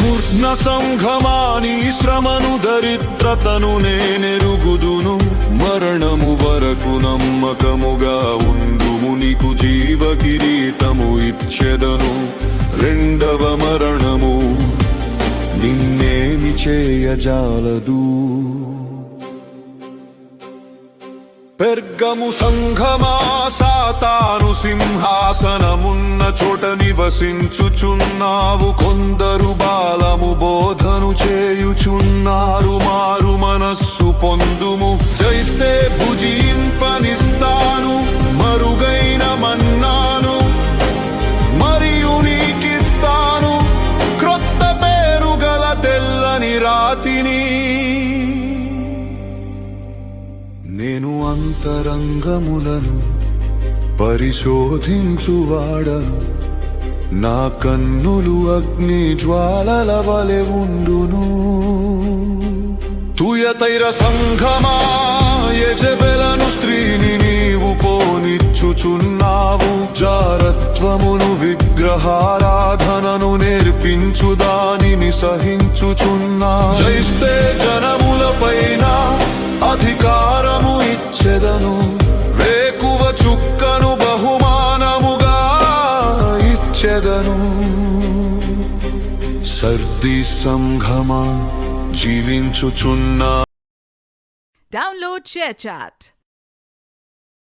స్మూర్ణ సంఘమాని శ్రమను దరిద్రతను నేనెరుగుదును మరణము వరకు నమ్మకముగా ఉండుము నీకు జీవ కిరీటము ఇచ్చెదను రెండవ మరణము నిన్నేమి చేయజాలదు పెర్గము సంఘమా సాతాను సింహాసనమున్న చోట నివసించుచున్నావు కొందరు బాలము బోధను చేయుచున్నారు మారు మనస్సు పొందుము జయిస్తే భుజింపనిస్తాను మరుగైన మన్నాను మరియు నీకిస్తాను క్రొత్త పేరు గల తెల్లని రాతిని నేను అంతరంగములను పరిశోధించువాడను నా కన్నులు అగ్ని జ్వాలల వలె ఉండును తుయతైర సంఘమా యెజెబెలను స్త్రీని నీవు పోనిచ్చుచున్నావు జారత్వమును విగ్రహారాధనను నేర్పించు దానిని సహించుచున్నా జయిస్తే జనములపైన అధికారము ఇచ్చెదను వేకువ చుక్కను బహుమానముగా ఇచ్చెదను సర్ది సంఘమా జీవించుచున్నా Download ShareChat.